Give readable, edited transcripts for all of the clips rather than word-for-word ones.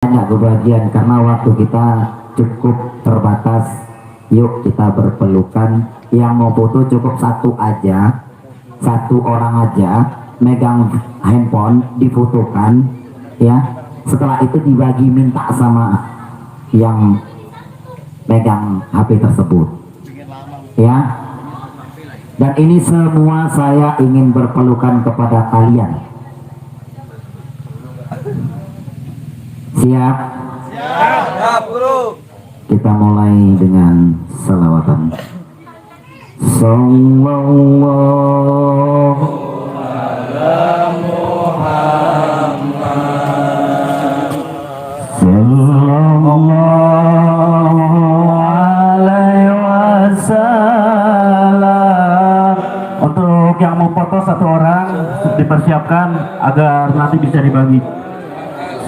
nggak kebagian karena waktu kita cukup terbatas. Yuk kita berpelukan. Yang mau foto cukup satu aja, satu orang aja megang handphone difotokan ya. Setelah itu dibagi minta sama yang megang HP tersebut ya. Dan ini semua saya ingin berpelukan kepada kalian. Siap? Siap, Guru. Kita mulai dengan selawatan. Sallallahu ala Muhammad. Sallallahu alaihi wasallam. Untuk yang mau foto satu orang dipersiapkan agar nanti bisa dibagi.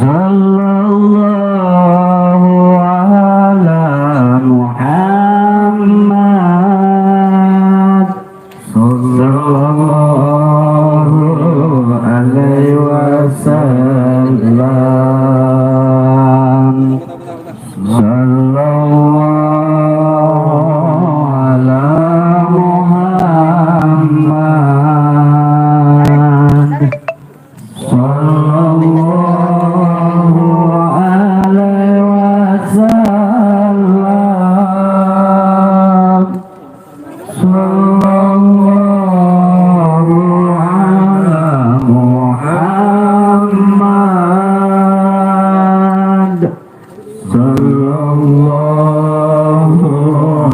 Sallallahu ala Muhammad. Sallallahu alaihi wasallam. Sallallahu ala Muhammad. Sallallahu alaihi wasallam. Sallallahu ala Muhammad. Sallallahu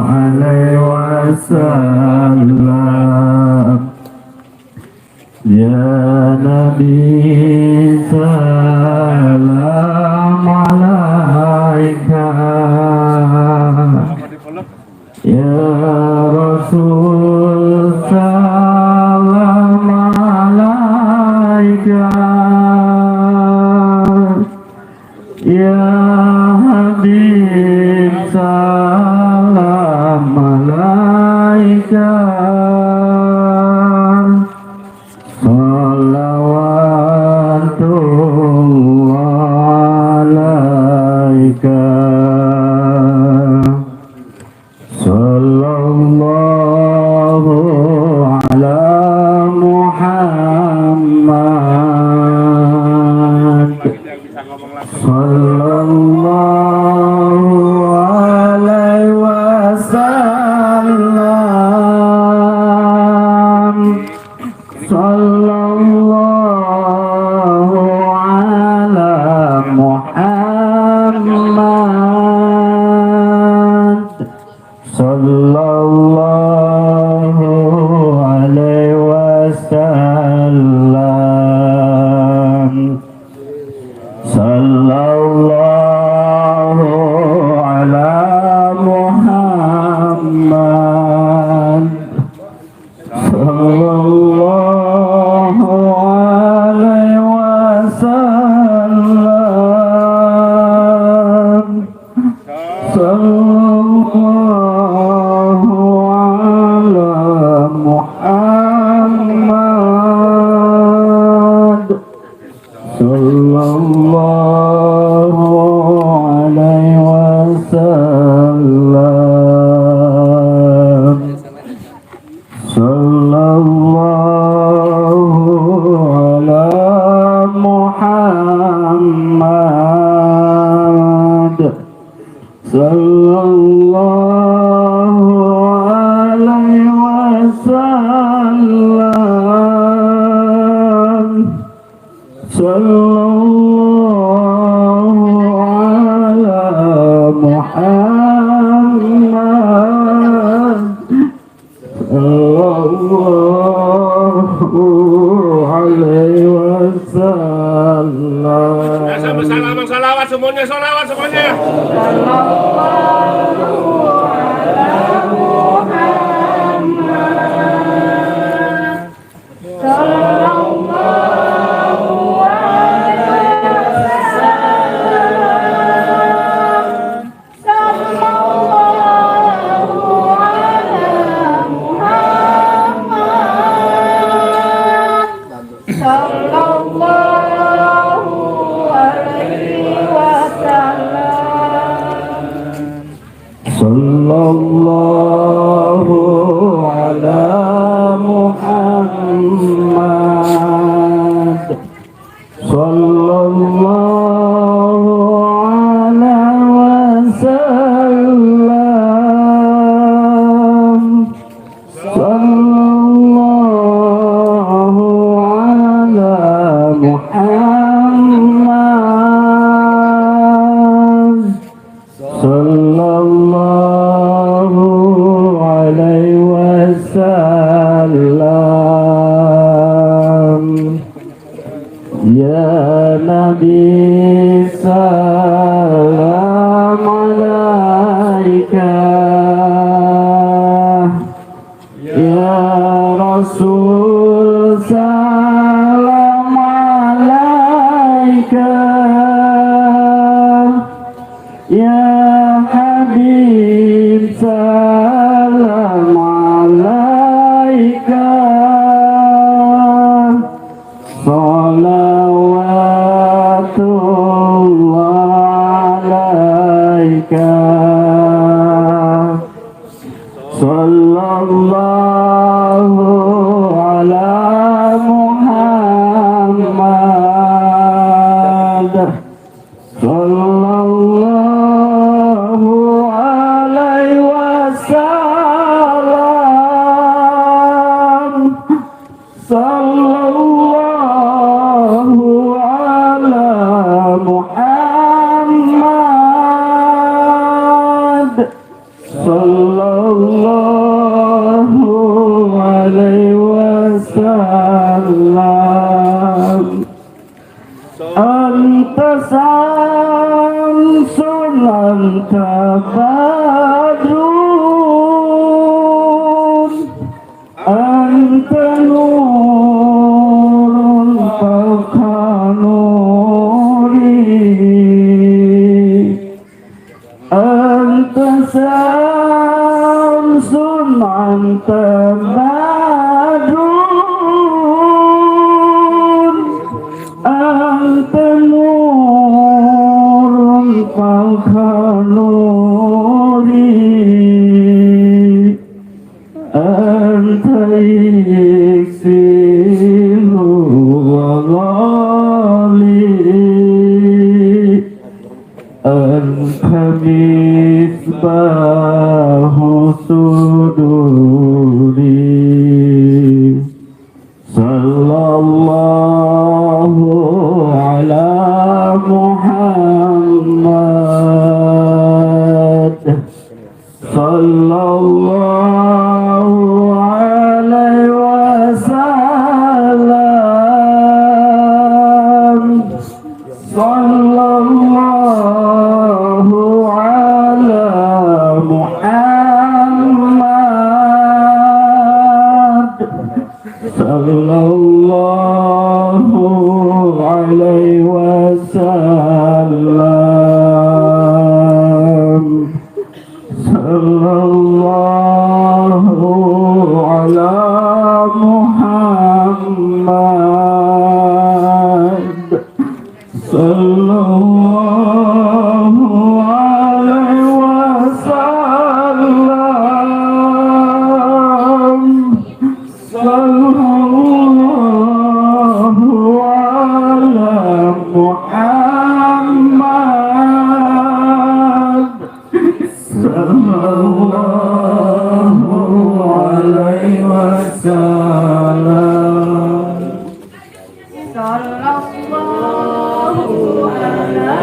alaihi wasallam. Ya Nabi salam alaika, ya Rasul salam alaika, ya Habib salam alaika. Salawatullah alaika. Sallallahu ala Muhammad. Sallallahu alaihi wasallam. Sallallahu ala Muhammad. Sallallahu alaihi wasallam. Sallallahu ala Muhammad. Sallallahu alaihi wasallam. Sallallahu ala Muhammad. Sallallahu alaihi wasallam. Sallallahu ala Muhammad. Sallallahu alaihi wasallam. Sallallahu ala Muhammad. Sallallahu alaihi wasallam. Sama salaman salawat semuanya, salawat semuanya. Sallallahu alaihi wasallam. Sallallahu ala Muhammad. Sallallahu ala wasallam. Sallallahu ala Muhammad. Sallallahu alaihi wasallam. Ya Nabi salam alaika, ya Rasul salam alaika, ya Habib salam alaika. Salawatullah alaika. Sallallahu ala Muhammad. Sallallahu alaihi wasallam. Sallallahu ala Muhammad. Sallallahu alaihi wasallam. Anta samsun anta badrun, anta nurun fawqa nuri, anta samsun anta badrun, anta nurun fawqa nuri, anta iksiru wa ghali, anta misbahu suduri. Sallallahu ala Muhammad. Sallallahu alaihi wasallam. Sallallahu ala Muhammad. Sallallahu alaihi wasallam. Sallallahu ala Muhammad. Sallallahu alaihi wasallam. Sallallahu ala Muhammad. Sallallahu alaihi wasallam. Sallallahu ala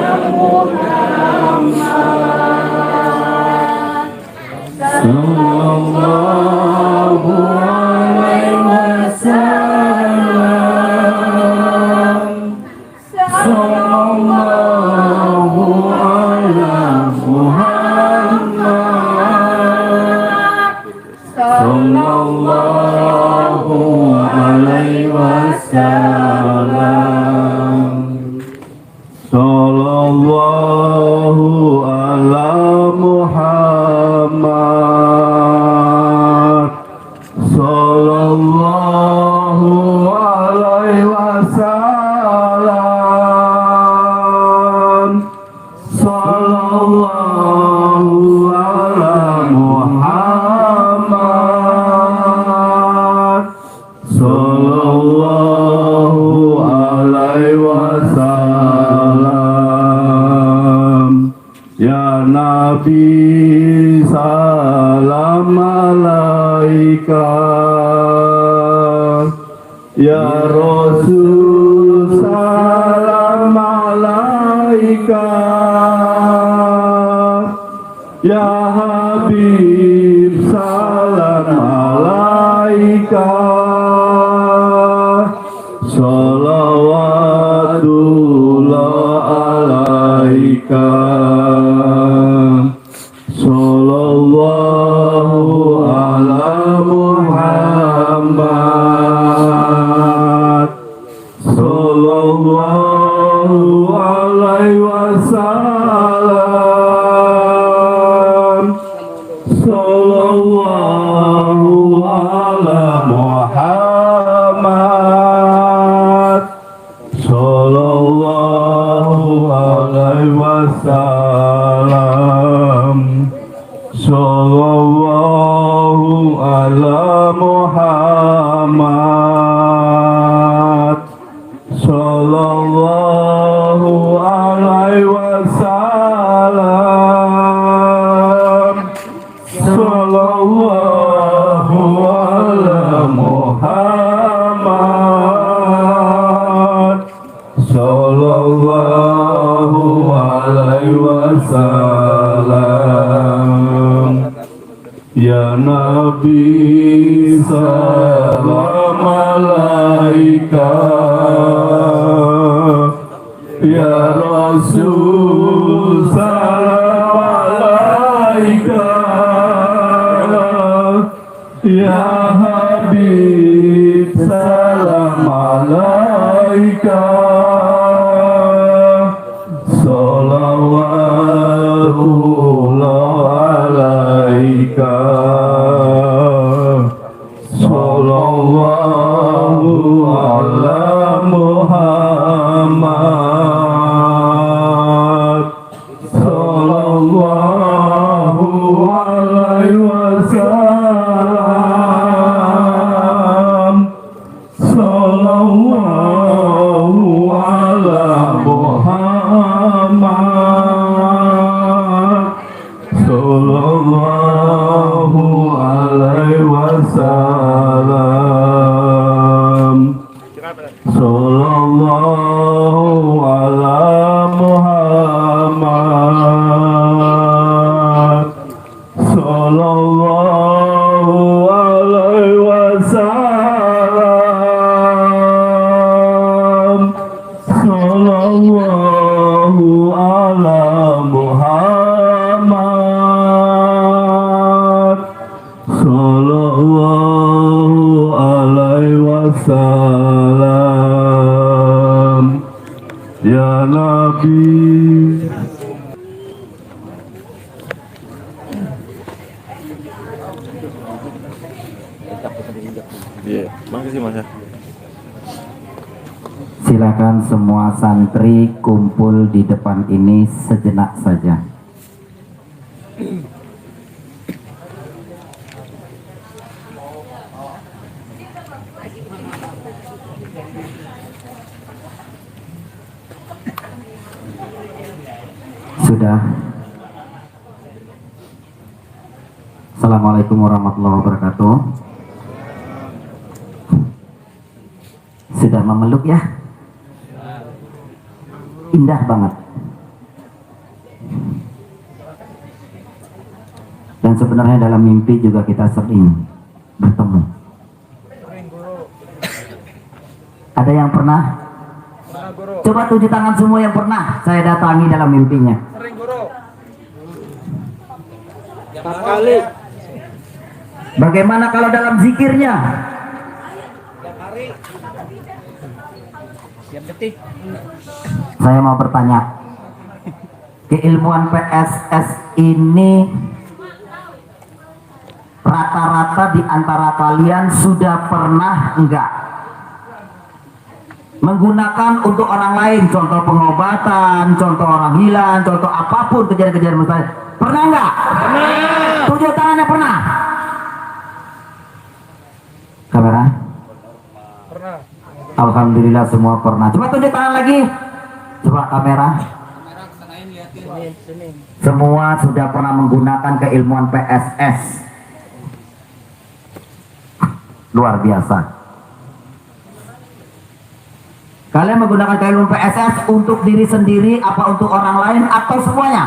Muhammad. Sallallahu alaihi wasallam. Sallallahu ala Muhammad. Sallallahu alaihi wasallam. Sallallahu ala Muhammad. Sallallahu alaihi wasallam. Sallallahu ala Nabi salam alaika, Ya Rasul salam alaika, Ya Habib salam alaika, salawatullah alaika, sallallahu ala Muhammad, sallallahu alaihi wasallam, sallallahu ala Muhammad, sallallahu alaihi wasallam, sallallahu ala Muhammad, sallallahu alaihi wasallam, sallallahu ala Muhammad, sallallahu alaihi wasallam. Ya Nabi salam alaika, Ya Rasul salam alaika, Ya Habib salam alaika, salawatullah alaika, sallallahu ala Muhammad, sallallahu alaihi wasallam, sallallahu ala Muhammad, sallallahu alaihi wasallam, sallallahu ala Muhammad, sallallahu alaihi wasallam, sallallahu ala Muhammad, sallallahu alaihi wasallam. Ya Nabi, Silakan semua santri kumpul di depan ini sejenak saja. Sudah. Assalamualaikum warahmatullahi wabarakatuh. Sudah memeluk ya? Indah banget. Dan sebenarnya dalam mimpi juga kita sering bertemu. Ada yang pernah? Coba tunjuk tangan semua yang pernah saya datangi dalam mimpinya. Sering guru. Kali. Bagaimana kalau dalam zikirnya? Saya mau bertanya, keilmuan PSS ini rata-rata di antara kalian sudah pernah enggak menggunakan untuk orang lain, contoh pengobatan, contoh orang hilang, contoh apapun kejadian-kejadian mustahil? Pernah enggak? Pernah. Tunjuk tangannya pernah. Kamera? Pernah. Alhamdulillah semua pernah. Coba tunjuk tangan lagi. Coba kamera. Semua sudah pernah menggunakan keilmuan PSS. Luar biasa. Kalian menggunakan keilmuan PSS untuk diri sendiri, apa untuk orang lain, atau semuanya?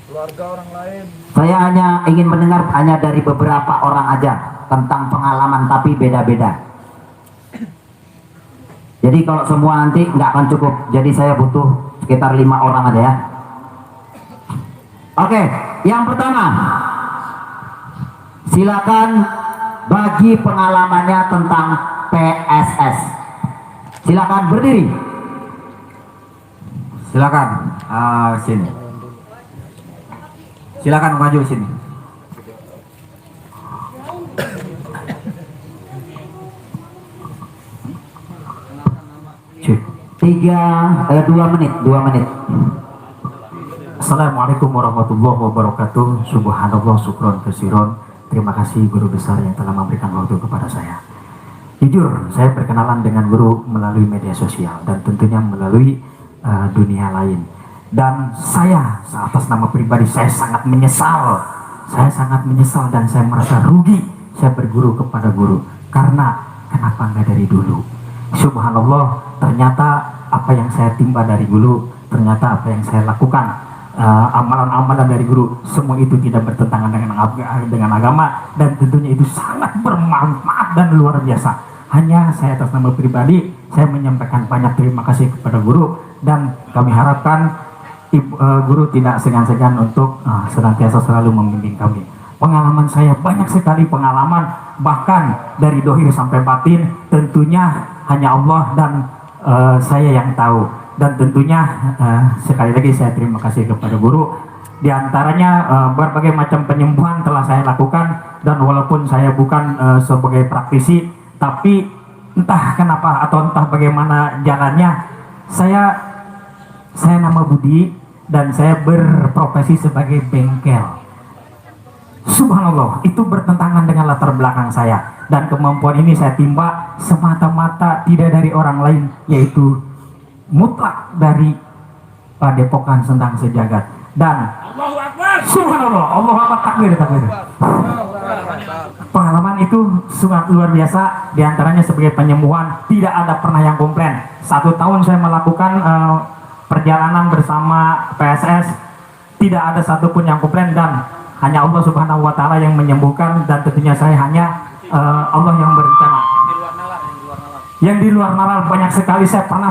Keluarga orang lain. Saya hanya ingin mendengar hanya dari beberapa orang aja tentang pengalaman, tapi beda-beda. Jadi kalau semua nanti nggak akan cukup. Jadi saya butuh sekitar 5 orang aja ya. Oke, yang pertama, silakan bagi pengalamannya tentang PSS. Silakan berdiri. Silakan sini. Silakan maju sini. Dua menit. Assalamualaikum warahmatullahi wabarakatuh. Subhanallah, syukron kesiron. Terima kasih guru besar yang telah memberikan waktu kepada saya. Jujur, saya berkenalan dengan guru melalui media sosial dan tentunya melalui dunia lain. Dan saya atas nama pribadi saya sangat menyesal. Saya sangat menyesal dan saya merasa rugi saya berguru kepada guru. Karena kenapa enggak dari dulu? Subhanallah, ternyata apa yang saya timba dari guru, ternyata apa yang saya lakukan, amalan-amalan dari guru, semua itu tidak bertentangan dengan agama, dan tentunya itu sangat bermanfaat dan luar biasa. Hanya saya atas nama pribadi, saya menyampaikan banyak terima kasih kepada guru, dan kami harapkan guru tidak segan-segan untuk senantiasa selalu membimbing kami. Pengalaman saya banyak sekali pengalaman, bahkan dari dohir sampai batin, tentunya hanya Allah dan saya yang tahu. Dan tentunya sekali lagi saya terima kasih kepada guru. Di antaranya berbagai macam penyembuhan telah saya lakukan, dan walaupun saya bukan sebagai praktisi, tapi entah kenapa atau entah bagaimana jalannya, saya nama Budi dan saya berprofesi sebagai bengkel. Subhanallah, itu bertentangan dengan latar belakang saya, dan kemampuan ini saya timba semata-mata tidak dari orang lain, yaitu mutlak dari Padepokan Sendang Sejagat. Dan Allahu Akbar. subhanallah, Allahu Akbar, takbir. Pengalaman itu sangat luar biasa. Di antaranya sebagai penyembuhan, tidak ada pernah yang komplain. 1 tahun saya melakukan perjalanan bersama PSS, tidak ada satupun yang komplain, dan hanya Allah Subhanahu wa Ta'ala yang menyembuhkan, dan tentunya saya hanya Allah yang berencana. Yang di luar nalar banyak sekali saya pernah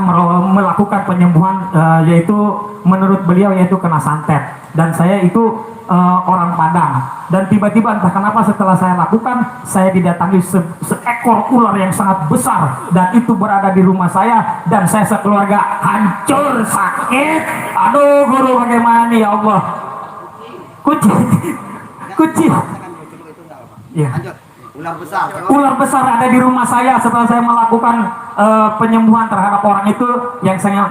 melakukan penyembuhan, yaitu menurut beliau yaitu kena santet, dan saya itu orang Padang, dan tiba-tiba entah kenapa setelah saya lakukan, saya didatangi seekor ular yang sangat besar, dan itu berada di rumah saya, dan saya sekeluarga hancur sakit. Aduh guru, bagaimana nih ya Allah? Kucing. Ya. Ular besar ada di rumah saya setelah saya melakukan penyembuhan terhadap orang itu, yang saya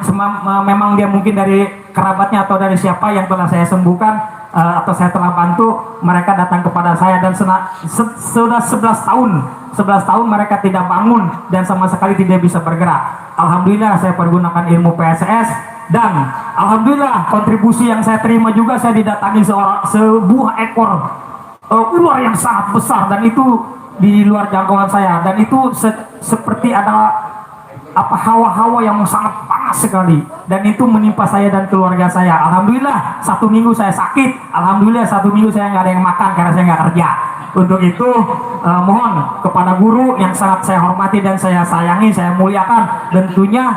memang dia mungkin dari kerabatnya atau dari siapa yang telah saya sembuhkan, atau saya telah bantu. Mereka datang kepada saya, dan sudah 11 tahun mereka tidak bangun dan sama sekali tidak bisa bergerak. Alhamdulillah saya pergunakan ilmu PSS, dan alhamdulillah kontribusi yang saya terima juga, saya didatangi sebuah ekor ular yang sangat besar, dan itu di luar jangkauan saya, dan itu seperti ada hawa-hawa yang sangat panas sekali, dan itu menimpa saya dan keluarga saya. Alhamdulillah 1 minggu saya sakit, alhamdulillah 1 minggu saya nggak ada yang makan karena saya nggak kerja. Untuk itu mohon kepada guru yang sangat saya hormati dan saya sayangi, saya muliakan, tentunya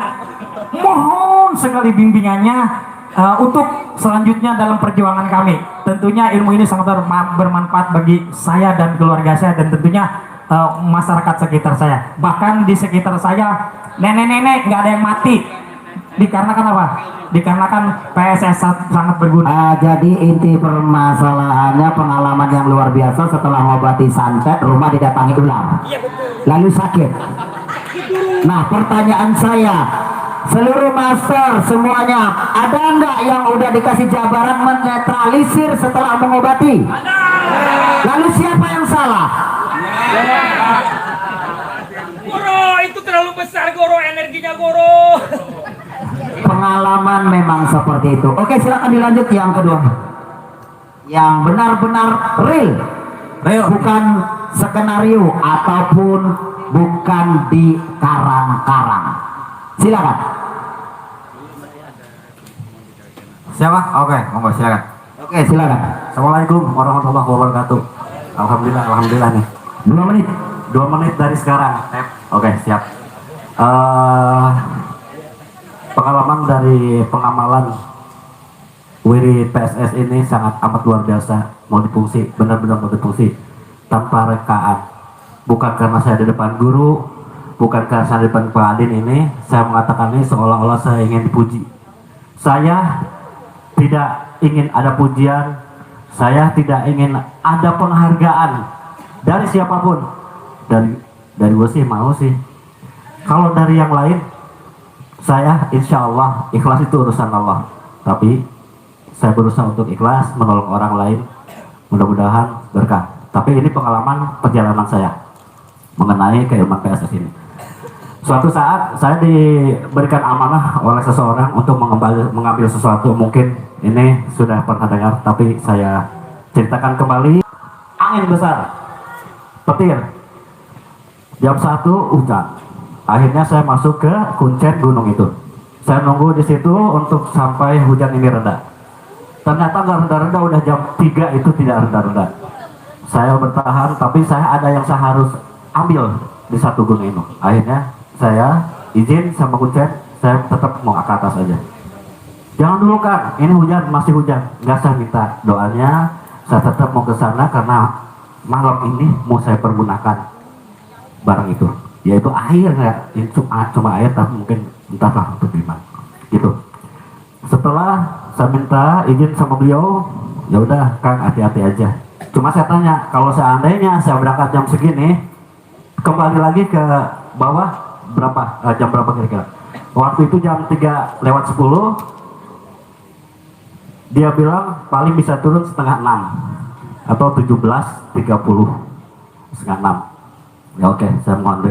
mohon sekali bimbingannya untuk selanjutnya dalam perjuangan kami. Tentunya ilmu ini sangat bermanfaat bagi saya dan keluarga saya, dan tentunya masyarakat sekitar saya. Bahkan di sekitar saya nenek-nenek nggak ada yang mati. Dikarenakan apa? Dikarenakan PSS sangat berguna. Jadi inti permasalahannya pengalaman yang luar biasa, setelah mengobati santet rumah didatangi ular, lalu sakit. Nah, pertanyaan saya, seluruh master semuanya, ada nggak yang udah dikasih jabaran menetralisir setelah mengobati? Lalu siapa yang salah? Guru, itu terlalu besar guru, energinya guru. pengalaman memang seperti itu. Oke, silakan dilanjut yang kedua. Yang benar-benar real, bukan skenario ataupun bukan di karang-karang. Silakan. Siapa? Oke, monggo silakan. Oke, silakan. Assalamualaikum warahmatullahi wabarakatuh. Alhamdulillah nih. 2 menit. 2 menit dari sekarang. Oke, siap. Pengalaman dari pengamalan Wiri PSS ini sangat amat luar biasa. Mau difungsi, benar-benar mau difungsi tanpa rekaan. Bukan karena saya di depan guru, bukan karena saya di depan Pak Adin ini, saya mengatakan ini seolah-olah saya ingin dipuji. Saya tidak ingin ada pujian, saya tidak ingin ada penghargaan dari siapapun. Dari gue sih mau sih. Kalau dari yang lain, saya insya Allah ikhlas itu urusan Allah. Tapi saya berusaha untuk ikhlas menolong orang lain, mudah-mudahan berkah. Tapi ini pengalaman perjalanan saya mengenai keilmuan PSS ini. Suatu saat saya diberikan amanah oleh seseorang untuk mengambil sesuatu, mungkin ini sudah pernah dengar, tapi saya ceritakan kembali. Angin besar, petir, jam 1 hujan. Akhirnya saya masuk ke kuncen gunung itu. Saya nunggu di situ untuk sampai hujan ini reda. Ternyata nggak reda-reda, udah jam 3 itu tidak reda-reda. Saya bertahan, tapi saya ada yang saya harus ambil di satu gunung itu. Akhirnya saya izin sama kuncen, saya tetap mau ke atas aja. Jangan dulu kan, ini hujan, masih hujan. Nggak, saya minta doanya, saya tetap mau ke sana karena malam ini mau saya pergunakan barang itu, yaitu air. Nggak, ini cuma air, tapi mungkin entahlah untuk gimana gitu. Setelah saya minta izin sama beliau, ya udah Kang, hati-hati aja. Cuma saya tanya, kalau seandainya saya berangkat jam segini, kembali lagi ke bawah berapa, jam berapa kira-kira? Waktu itu jam 3:10, dia bilang paling bisa turun setengah 6 atau 17:30, setengah 6. Ya oke, saya mohon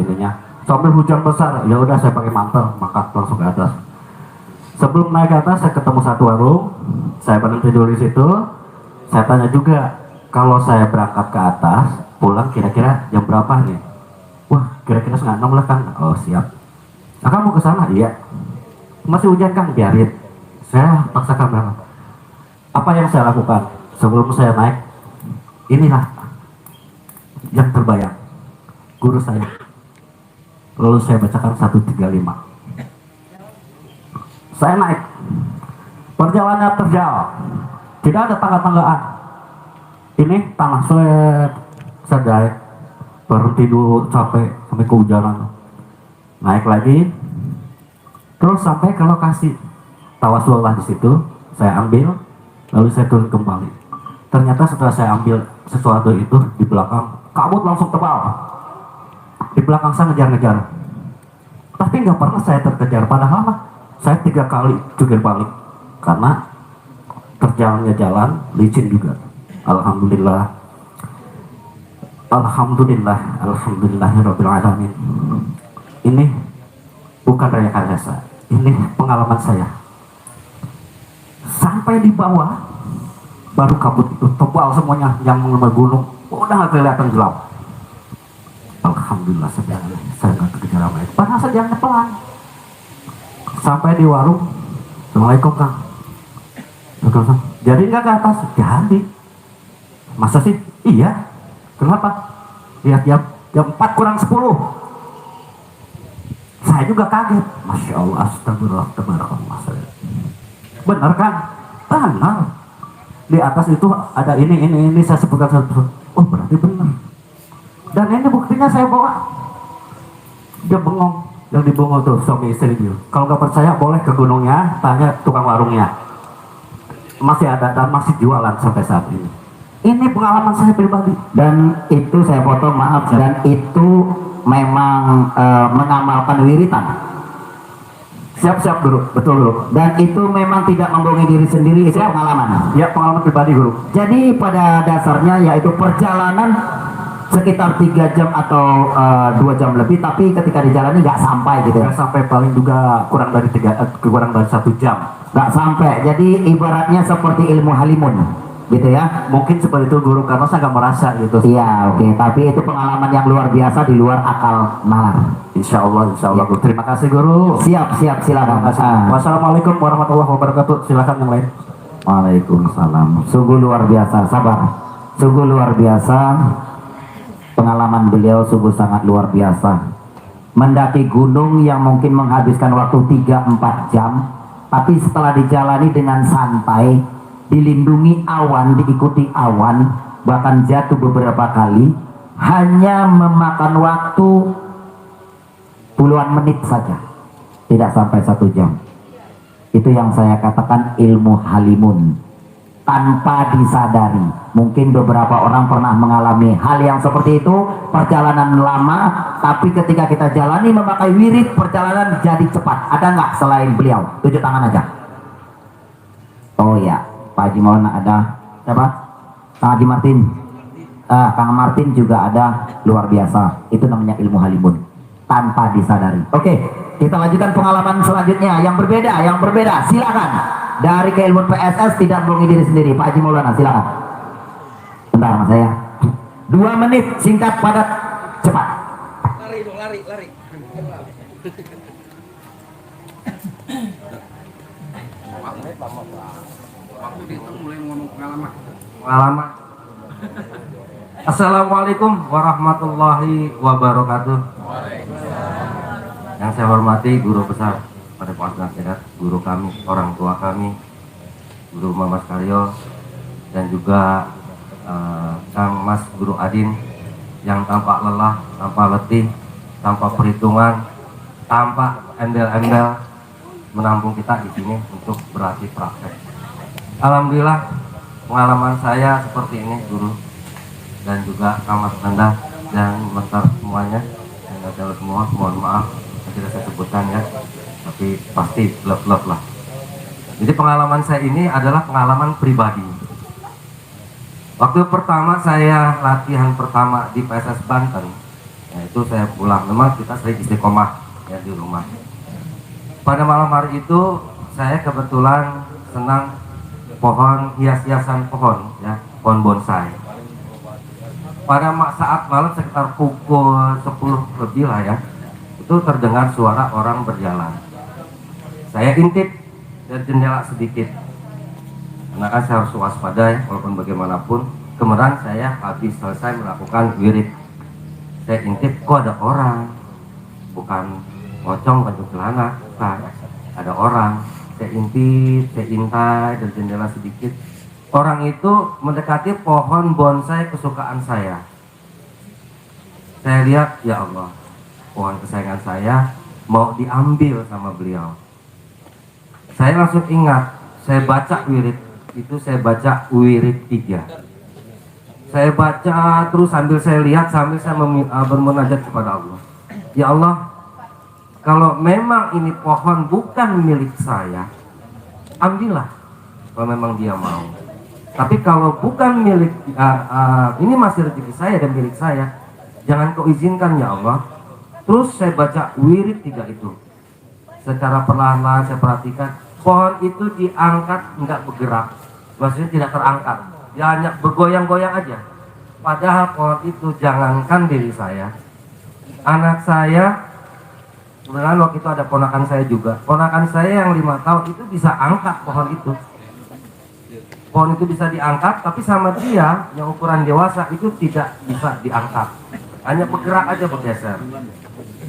ininya. Sambil hujan besar, ya udah saya pakai mantel, mangkat langsung ke atas. Sebelum naik ke atas, saya ketemu satu warung, saya berhenti dulu di situ. Saya tanya juga, kalau saya berangkat ke atas, pulang kira-kira jam berapa nih? Wah, kira-kira setengah 6 lah Kang. Oh siap. Nah, kamu ke sana? Iya. Masih hujan Kang, biarin. Saya paksakan berangkat. Apa yang saya lakukan sebelum saya naik? Inilah yang terbayang. Guru saya. Lalu saya bacakan 135. Saya naik. Perjalanan terjal. Tidak ada tangga-tanggaan. Ini tanah saya naik. Berhenti dulu sampai kehujanan. Naik lagi. Terus sampai ke lokasi. Tawasullah di situ. Saya ambil. Lalu saya turun kembali. Ternyata setelah saya ambil sesuatu itu di belakang, kabut langsung tebal. Di belakang saya ngejar-ngejar. Tapi nggak pernah saya terkejar. Padahal mah saya 3 kali jungkir balik. Karena terjalannya jalan licin juga. Alhamdulillah. Alhamdulillahirabbil alamin. Ini bukan rekayasa. Ini pengalaman saya. Sampai di bawah baru kabut itu tebal semuanya yang mengembar gunung. Udah nggak kelihatan gelap. Alhamdulillah saya nggak terkejar sama itu. Padahal saya jalannya pelan. Sampai di warung, Assalamualaikum Kang. Jadi nggak ke atas? Jadi. Masa sih? Iya. Kenapa? Lihat jam 4:40. Saya juga kaget. Masya Allah, astagfirullah, tabarakallah. Benar kan? Benar. Di atas itu ada ini saya sebutkan satu. Oh berarti benar. Dan ini buktinya saya bawa. Dia bengong. Yang dibengong tuh suami istri dia. Kalau nggak percaya boleh ke gunungnya, tanya tukang warungnya. Masih ada dan masih jualan sampai saat ini. Ini pengalaman saya pribadi. Dan itu saya foto, maaf. Dan itu memang mengamalkan wiritan. Siap guru, betul guru. Dan itu memang tidak membohongi diri sendiri, itu pengalaman. Ya, pengalaman pribadi guru. Jadi pada dasarnya yaitu perjalanan sekitar 3 jam atau 2 jam lebih, tapi ketika dijalani nggak sampai gitu ya. Nggak sampai, paling juga kurang dari 1 jam. Nggak sampai, jadi ibaratnya seperti ilmu halimun gitu ya. Mungkin seperti itu guru, karena saya nggak merasa gitu. Iya, oke. Tapi itu pengalaman yang luar biasa di luar akal nalar. Insya Allah guru. Terima kasih guru. Siap, silakan. Wassalamualaikum warahmatullahi wabarakatuh. Silakan yang lain. Waalaikumsalam. Sungguh luar biasa, sabar. Sungguh luar biasa. Pengalaman beliau sungguh sangat luar biasa. Mendaki gunung yang mungkin menghabiskan waktu 3-4 jam, tapi setelah dijalani dengan santai, dilindungi awan, diikuti awan, bahkan jatuh beberapa kali, hanya memakan waktu puluhan menit saja, tidak sampai 1 jam. Itu yang saya katakan ilmu halimun, tanpa disadari. Mungkin beberapa orang pernah mengalami hal yang seperti itu, perjalanan lama, tapi ketika kita jalani memakai wirid, perjalanan jadi cepat. Ada nggak selain beliau? Tunjuk tangan aja. Oh ya, Pak Haji Maulana ada. Siapa? Kang Haji Martin. Kang Martin juga ada. Luar biasa. Itu namanya ilmu halimun, tanpa disadari. Oke, kita lanjutkan pengalaman selanjutnya yang berbeda. Silakan. Dari keilmuan PSS tidak bohongi diri sendiri. Pak Haji Maulana, silakan. Bentar mas saya. 2 menit, singkat, padat, cepat. Lari. Pengalaman. Assalamualaikum warahmatullahi wabarakatuh. Yang saya hormati guru besar pada Padepokan, guru kami, orang tua kami, guru Mama Karyo, dan juga Kang Mas Guru Adin yang tanpa lelah, tanpa letih, tanpa perhitungan, tanpa embel-embel menampung kita di sini untuk berlatih praktek. Alhamdulillah pengalaman saya seperti ini guru, dan juga Kang Mas Anda dan master semuanya, yang ada semua, mohon maaf tidak saya sebutkan ya, tapi pasti love lah. Jadi pengalaman saya ini adalah pengalaman pribadi. Waktu pertama saya latihan pertama di PSS Banten, yaitu saya pulang, memang kita sering istiqomah ya di rumah. Pada malam hari itu saya kebetulan senang pohon hias-hiasan pohon ya, pohon bonsai. Pada saat malam sekitar pukul 10 lebih lah ya, itu terdengar suara orang berjalan. Saya intip dari jendela sedikit, karena kan saya harus waspada ya, walaupun bagaimanapun. Kemudian saya habis selesai melakukan wirid, saya intip, kok ada orang, bukan pocong, bukan celana, bukan, ada orang. Saya intip, saya intai dari jendela sedikit. Orang itu mendekati pohon bonsai kesukaan saya. Saya lihat, ya Allah, pohon kesayangan saya mau diambil sama beliau. Saya langsung ingat, saya baca wirid itu, saya baca wirid 3. Saya baca terus sambil saya lihat, sambil saya bermunajat kepada Allah. Ya Allah, kalau memang ini pohon bukan milik saya, ambillah kalau memang dia mau. Tapi kalau bukan milik, ini masih rezeki saya dan milik saya, jangan kau izinkan ya Allah. Terus saya baca wirid 3 itu. Secara perlahan-lahan saya perhatikan, pohon itu diangkat, enggak bergerak, maksudnya tidak terangkat, dia hanya bergoyang-goyang aja. Padahal pohon itu jangankan diri saya, anak saya, kemudian waktu itu ada ponakan saya juga, ponakan saya yang 5 tahun itu bisa angkat pohon itu. Pohon itu bisa diangkat, tapi sama dia yang ukuran dewasa itu tidak bisa diangkat, hanya bergerak aja, bergeser.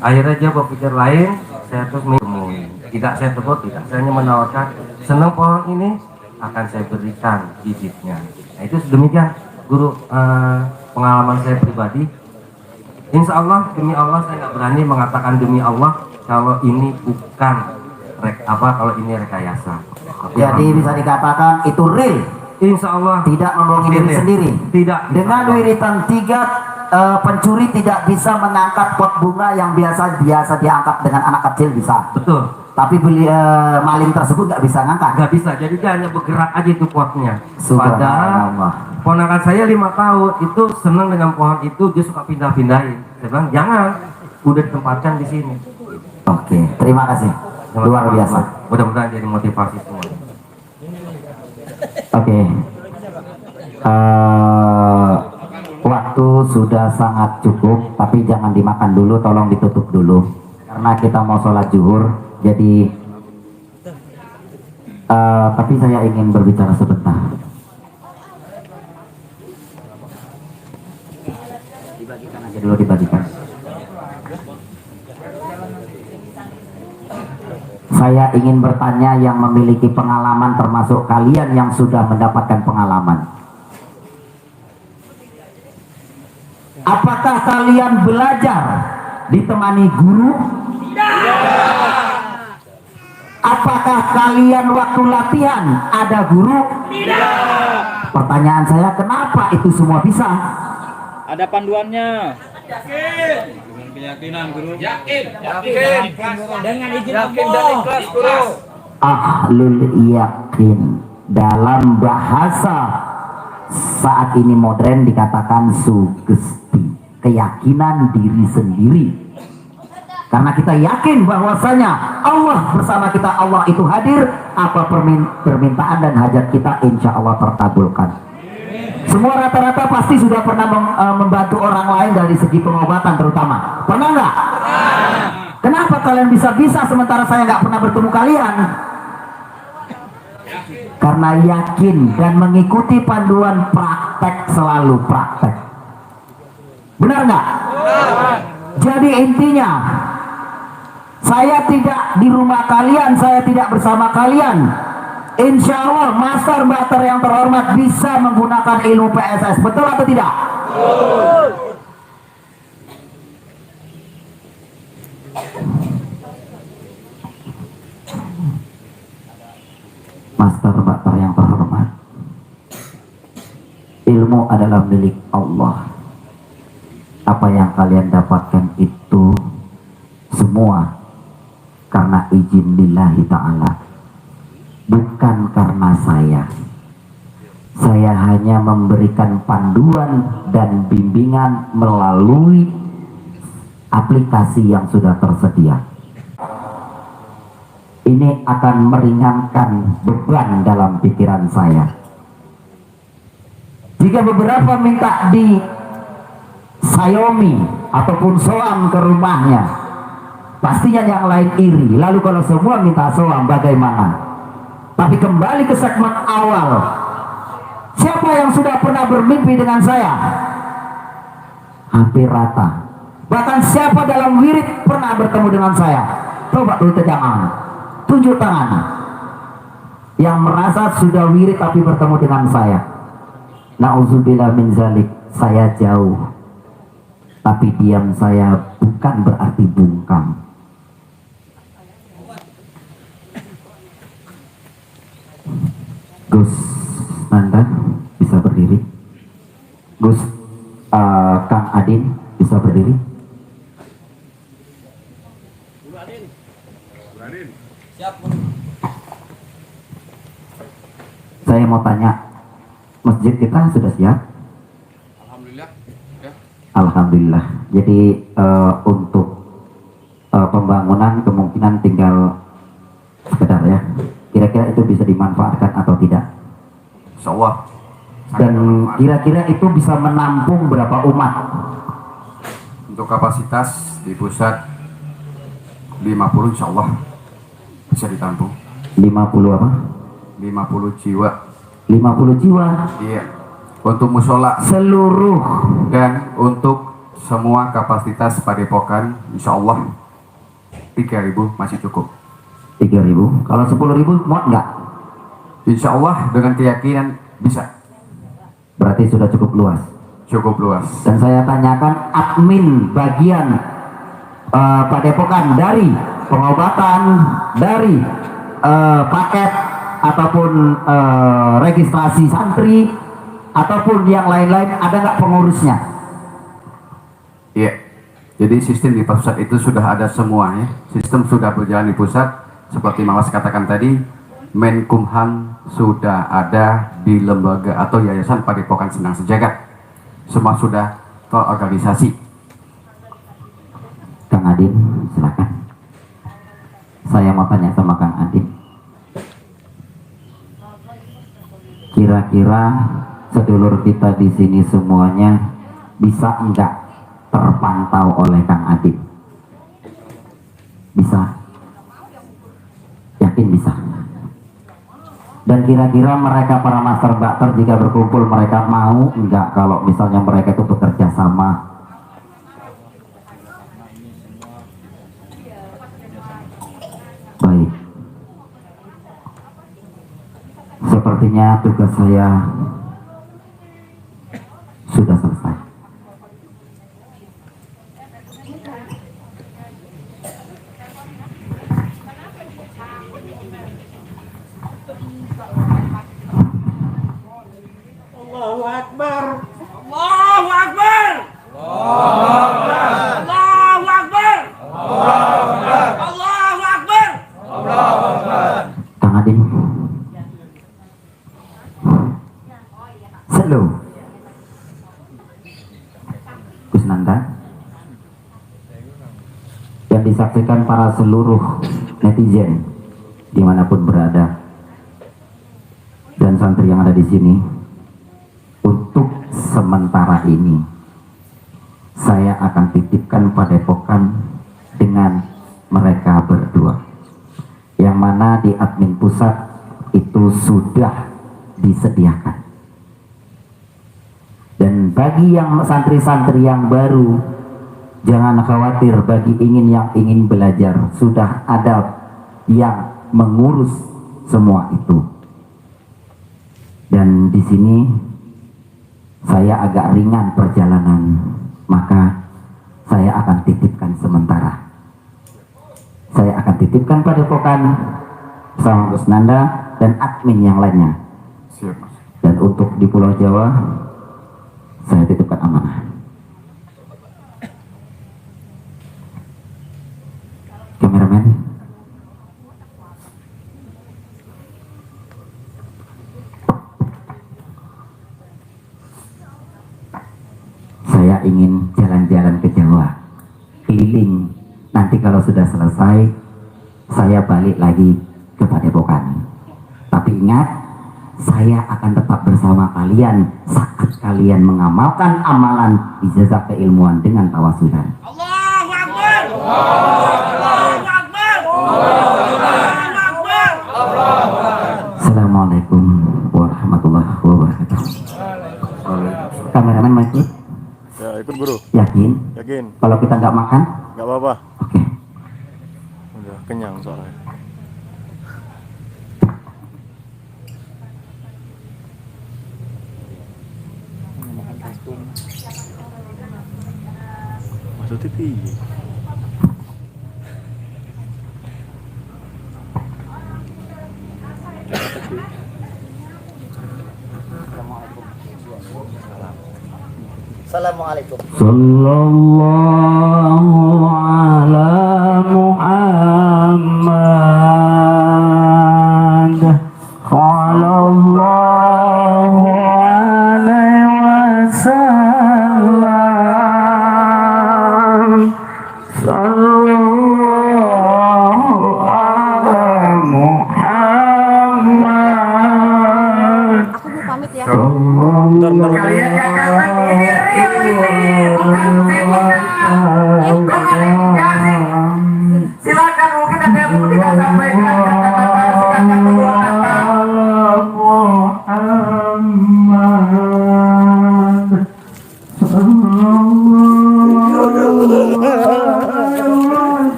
Akhirnya dia berpikir lain, saya terus menemui. Tidak saya tegur, tidak, saya hanya menawarkan, senang pohon ini akan saya berikan bibitnya. Nah itu sedemikian guru, pengalaman saya pribadi. Insya Allah, demi Allah saya nggak berani mengatakan demi Allah kalau ini bukan kalau ini rekayasa. Jadi bisa dikatakan itu real. Insya Allah Tidak membohongi diri sendiri. Tidak. Dengan wiritan 3 pencuri tidak bisa mengangkat pot bunga yang biasa diangkat dengan anak kecil bisa. Betul. Tapi maling tersebut nggak bisa ngangkat. Nggak bisa, jadi dia hanya bergerak aja itu potnya. Padahal Subhanallah. ponakan saya 5 tahun itu senang dengan pohon itu, dia suka pindah-pindahin. Saya bilang jangan, udah ditempatkan di sini. Oke, terima kasih. Luar biasa. Mudah-mudahan jadi motivasi semua. Oke. Waktu sudah sangat cukup, tapi jangan dimakan dulu, tolong ditutup dulu. Karena kita mau sholat zuhur, jadi tapi saya ingin berbicara sebentar. Dibagikan aja dulu, dibagikan. Saya ingin bertanya yang memiliki pengalaman, termasuk kalian yang sudah mendapatkan pengalaman. Apakah kalian belajar ditemani guru? Apakah kalian waktu latihan ada guru? Pertanyaan saya, kenapa itu semua bisa? Ada panduannya. Dengan keyakinan guru. Yakin. Dengan izin yakin dan ikhlas guru. Ahlul yakin, dalam bahasa saat ini modern dikatakan sugesti, keyakinan diri sendiri. Karena kita yakin bahwasanya Allah bersama kita, Allah itu hadir, apa permintaan dan hajat kita insya Allah terkabulkan. Semua rata-rata pasti sudah pernah membantu orang lain dari segi pengobatan terutama. Pernah nggak? Kenapa kalian bisa-bisa sementara saya nggak pernah bertemu kalian? Karena yakin dan mengikuti panduan praktek, selalu praktek. Benar nggak? Jadi intinya, saya tidak di rumah kalian, saya tidak bersama kalian. Insya Allah Master Bater yang terhormat bisa menggunakan ilmu PSS. Betul atau tidak? Betul. Master Bater yang terhormat, ilmu adalah milik Allah. Apa yang kalian dapatkan itu semua karena izin lillahi ta'ala, bukan karena saya. Saya hanya memberikan panduan dan bimbingan melalui aplikasi yang sudah tersedia. Ini akan meringankan beban dalam pikiran saya. Jika beberapa minta di Xiaomi ataupun soam ke rumahnya, pastinya yang lain iri. Lalu kalau semua minta soam bagaimana? Tapi kembali ke segmen awal, siapa yang sudah pernah bermimpi dengan saya? Hampir rata. Bahkan siapa dalam wirid pernah bertemu dengan saya? Coba tulis tangan, tunjuk tangan. Yang merasa sudah wirid tapi bertemu dengan saya. Nauzubillah min zalik, saya jauh. Tapi diam saya bukan berarti bungkam. Gus Nanda bisa berdiri. Gus Kang Adin bisa berdiri. Saya mau tanya, masjid kita sudah siap? Alhamdulillah. Ya. Alhamdulillah. Jadi untuk pembangunan kemungkinan tinggal sekedar ya. Kira-kira itu bisa dimanfaatkan atau tidak? Insya Allah. Dan kira-kira itu bisa menampung berapa umat? Untuk kapasitas di pusat 50 insya Allah bisa ditampung. 50 apa? 50 jiwa. 50 jiwa. Iya. Untuk musola Seluruh. dan untuk semua kapasitas padepokan insya Allah 3.000 masih cukup. 3.000. Kalau 10.000 muat nggak? Insya Allah dengan keyakinan bisa. Berarti sudah cukup luas. Cukup luas. Dan saya tanyakan admin bagian padepokan dari pengobatan, dari paket ataupun registrasi santri ataupun yang lain-lain, ada nggak pengurusnya? Iya. Jadi sistem di pusat itu sudah ada semua ya. Sistem sudah berjalan di pusat. Seperti Mas katakan tadi, Menkumham sudah ada di lembaga atau yayasan Padepokan Senang Sejagat. Semua sudah terorganisasi. Kang Adin, silakan. Saya mau tanya sama Kang Adin. Kira-kira sedulur kita di sini semuanya bisa enggak terpantau oleh Kang Adin? Bisa? Yakin bisa? Dan kira-kira mereka para master bakter jika berkumpul mereka mau enggak kalau misalnya mereka itu bekerja sama? Baik. Sepertinya tugas saya sudah selesai. Allahu Akbar. Allahu Akbar. Allahu Akbar. Allahu Akbar. Kang Adin. Slow. Kusnanda. Yang disaksikan para seluruh netizen dimanapun berada dan santri yang ada di sini, untuk sementara ini saya akan titipkan padepokan dengan mereka berdua, yang mana di admin pusat itu sudah disediakan. Dan bagi yang santri-santri yang baru, jangan khawatir, bagi yang ingin belajar sudah ada yang mengurus semua itu. Dan di sini saya agak ringan perjalanan, maka saya akan titipkan sementara. Saya akan titipkan padepokan sama Kusnanda dan admin yang lainnya. Siap, Mas. Dan untuk di Pulau Jawa, saya titipkan amanah. Kameramen. Saya ingin jalan-jalan ke Jawa, keliling. Nanti kalau sudah selesai, saya balik lagi ke Padepokan. Tapi ingat, saya akan tetap bersama kalian saat kalian mengamalkan amalan ijazah keilmuan dengan tawasulan. Allahu Akbar. Allahu Akbar. Allahu Akbar. Assalamualaikum warahmatullahi wabarakatuh. Kameramen maju. Ya, ikut guru. Yakin? Yakin? Kalau kita nggak makan? Gak apa-apa. Oke. Udah kenyang soalnya. Maksudnya piye? Assalamualaikum. Sallallahu ala Muhammad sallallahu alaihi wasallam sallallahu ala Muhammad sallallahu Silakan mungkin ada yang mau kita sampaikan kata-kata silakan kedua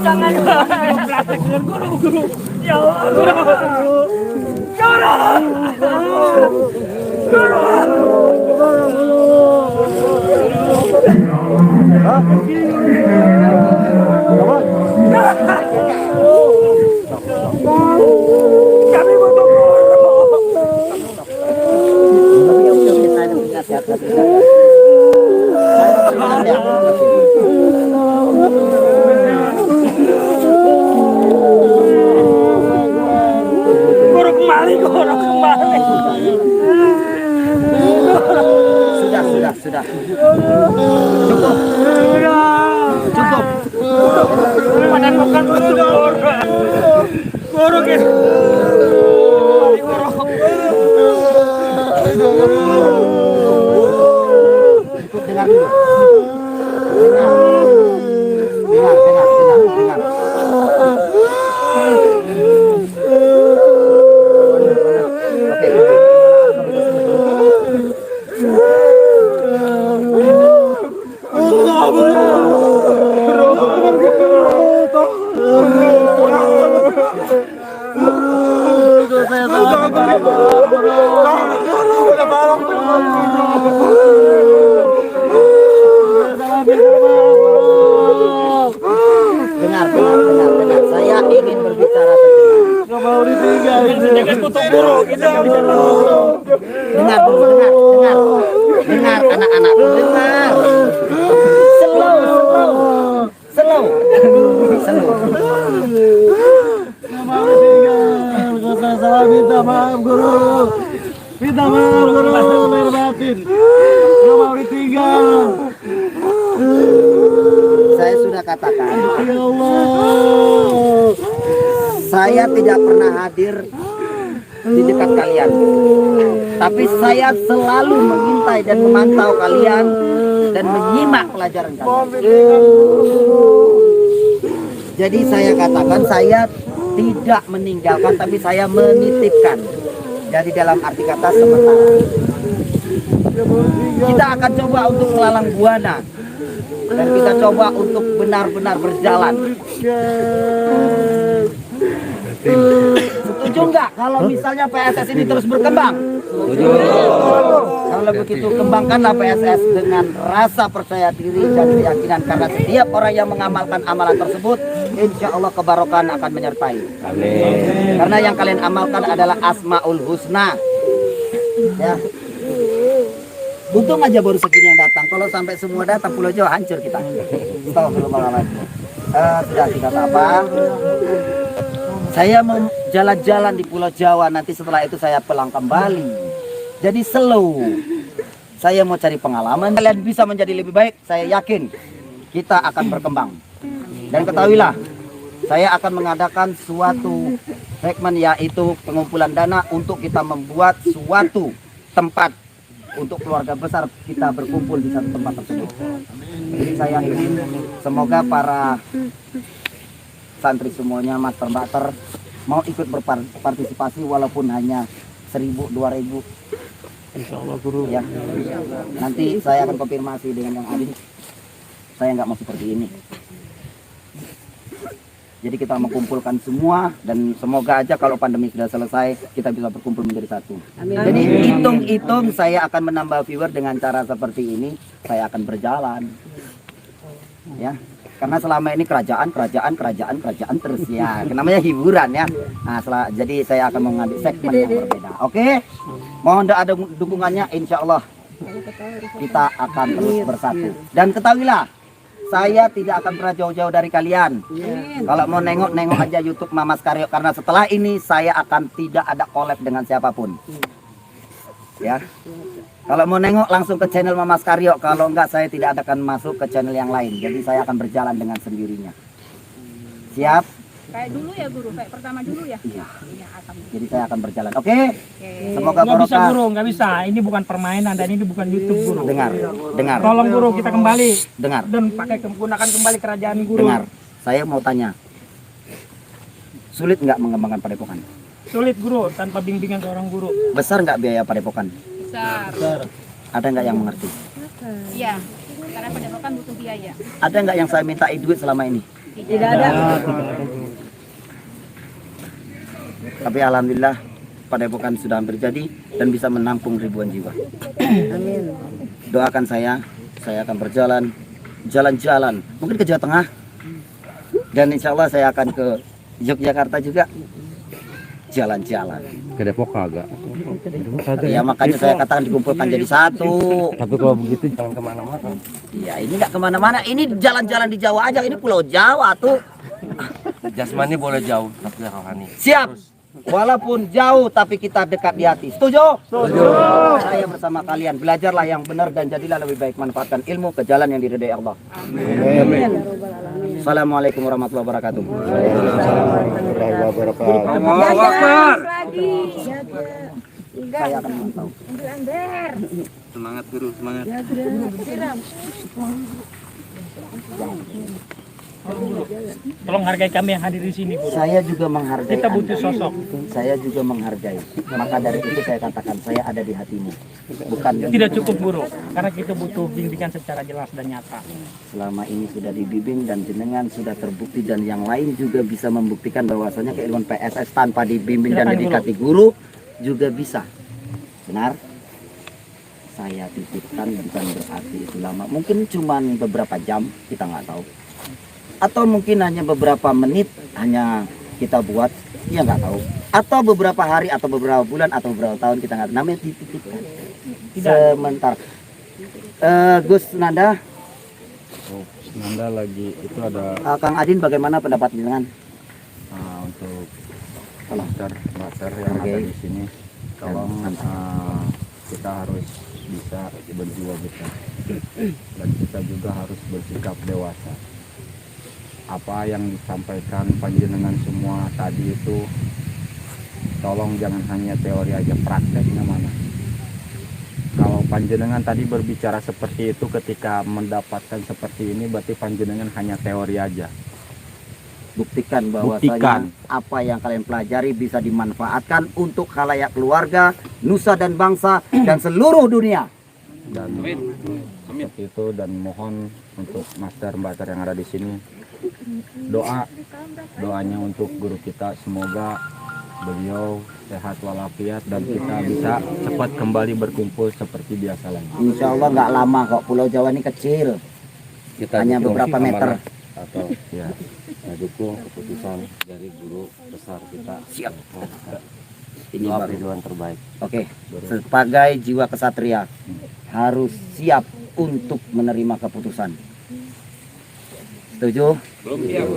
Jangan. Ya Allah. Guru kembali. Sudah. Cukup. Padan makan guru gitu. Dengar dulu. Dengar. Dengar. Saya ingin berbicara sejenak. Dengar anak-anak, dengar. Slow. Salah minta maaf guru. Lahir batin. Gak mau ditinggal. Saya sudah katakan, Ya Allah. saya tidak pernah hadir di dekat kalian, tapi saya selalu mengintai dan memantau kalian dan menyimak pelajaran kalian. Jadi saya katakan, saya tidak meninggalkan, tapi saya menitipkan. Dari dalam arti kata sementara. Kita akan coba untuk melalang buana, dan kita coba untuk benar-benar berjalan. Setuju nggak kalau misalnya PSS ini terus berkembang? Setuju. Kalau begitu, kembangkanlah PSS dengan rasa percaya diri dan keyakinan, karena setiap orang yang mengamalkan amalan tersebut, insya Allah kebarokan akan menyertai. Amin. Karena yang kalian amalkan adalah Asmaul Husna. Ya. Untung aja baru segini yang datang. Kalau sampai semua datang, Pulau Jawa hancur kita. Astagfirullahaladzim. Sudah tidak apa-apa. Saya mau jalan-jalan di Pulau Jawa. Nanti setelah itu saya pulang kembali. Jadi slow. Saya mau cari pengalaman. Kalian bisa menjadi lebih baik. Saya yakin kita akan berkembang. Dan ketahuilah, saya akan mengadakan suatu segmen, yaitu pengumpulan dana untuk kita membuat suatu tempat untuk keluarga besar kita berkumpul di satu tempat tersebut. Jadi saya ingin semoga para santri semuanya, mater-mater, mau ikut berpartisipasi walaupun hanya 1.000, 2.000. Insya Allah guru. Ya. Nanti saya akan konfirmasi dengan yang adil. Saya nggak mau seperti ini. Jadi kita mengumpulkan semua, dan semoga aja kalau pandemi sudah selesai kita bisa berkumpul menjadi satu. Amin. Jadi hitung-hitung saya akan menambah viewer dengan cara seperti ini. Saya akan berjalan, ya. Karena selama ini kerajaan terus ya. Namanya hiburan ya. Nah, jadi saya akan mengambil segmen yang berbeda. Oke? Mohon doa dukungannya. Insya Allah kita akan terus bersatu. Dan ketahuilah, saya tidak akan pernah jauh-jauh dari kalian. Kalau mau nengok aja YouTube Mamas Karyo, karena setelah ini saya akan tidak ada collab dengan siapapun. Ya. Kalau mau nengok langsung ke channel Mamas Karyo, kalau enggak saya tidak akan masuk ke channel yang lain. Jadi saya akan berjalan dengan sendirinya. Siap? Kayak dulu ya guru, kayak pertama dulu ya. Iya. Jadi saya akan berjalan. Oke? Semoga Nggak bisa barokah. guru, nggak bisa. Ini bukan permainan dan ini bukan YouTube guru. Dengar. Tolong guru, kita kembali. Dengar. Dan gunakan kembali kerajaan guru. Dengar. Saya mau tanya. Sulit nggak mengembangkan padepokan? Sulit guru, tanpa bimbingan seorang guru. Besar nggak biaya padepokan? Besar. Ada nggak yang mengerti? Iya, karena padepokan butuh biaya. Ada nggak yang saya minta duit selama ini? Tidak ada. Tapi alhamdulillah Padepokan sudah hampir jadi dan bisa menampung ribuan jiwa. Amin. Doakan saya akan berjalan jalan-jalan, mungkin ke Jawa Tengah, dan insya Allah saya akan ke Yogyakarta juga jalan-jalan. Ke Depok kagak? Ya makanya saya katakan dikumpulkan jadi satu. Tapi kalau begitu Jangan kemana-mana. Ya ini nggak kemana-mana, ini jalan-jalan di Jawa aja, ini Pulau Jawa tuh. Jasmani boleh jauh, tapi rohani. Siap. Walaupun jauh tapi kita dekat di hati. Setuju? Setuju. Saya bersama kalian belajarlah yang benar dan jadilah lebih baik, manfaatkan ilmu ke jalan yang diridai Allah. Amin. Assalamualaikum warahmatullahi wabarakatuh. Saya akan memantau. Semangat guru, semangat. Tolong hargai kami yang hadir di sini, guru. Saya juga menghargai. Kita butuh Anda. sosok. Saya juga menghargai. Maka dari itu saya katakan saya ada di hatimu. Bukan Tidak cukup, guru, karena kita butuh bimbingan secara jelas dan nyata. selama ini sudah dibimbing dan jenengan sudah terbukti dan yang lain juga bisa membuktikan bahwasanya keilmuan PSS tanpa dibimbing dan Silakan, dedikasi guru juga bisa. Benar? Saya titipkan bukan berarti itu lama. Mungkin cuma beberapa jam, kita nggak tahu. Atau mungkin hanya beberapa menit hanya kita buat, ya nggak tahu. Atau beberapa hari, atau beberapa bulan, atau beberapa tahun kita nggak tahu. Namanya dititipkan. Sementara. Gus Nanda, Nanda lagi itu ada Kang Adin, bagaimana pendapat dengan untuk Tolong. master yang Oke. ada di sini. Tolong kita harus bisa berjiwa besar dan kita juga harus bersikap dewasa. Apa yang disampaikan panjenengan semua tadi itu tolong jangan hanya teori aja, prakteknya mana. Kalau panjenengan tadi berbicara seperti itu ketika mendapatkan seperti ini berarti panjenengan hanya teori aja. buktikan Buktikan. bahwasanya apa yang kalian pelajari bisa dimanfaatkan untuk khalayak keluarga, nusa dan bangsa dan seluruh dunia. Dan seperti itu, dan mohon untuk master yang ada di sini doanya untuk guru kita, semoga beliau sehat walafiat dan kita bisa cepat kembali berkumpul seperti biasa lagi. Insya Allah nggak lama kok, Pulau Jawa ini kecil, hanya beberapa meter. Atau Ya, dukung keputusan dari guru besar kita. Siap. Ini Doa baru. perjuangan terbaik. Oke, sebagai jiwa kesatria harus siap untuk menerima keputusan. Setuju? Belum siap.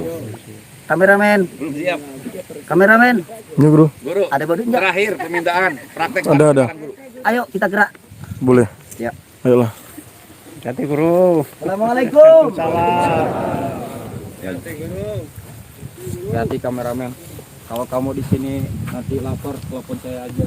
Kameramen. Belum siap. Kameramen. Ya guru, Guru, Ada baru enggak? terakhir permintaan praktek. Ada. Guru. Ayo kita gerak. boleh. Ya. Ayolah. Hati, guru. Assalamualaikum. hati kameramen. Kalau kamu di sini nanti lapor, telepon saya aja.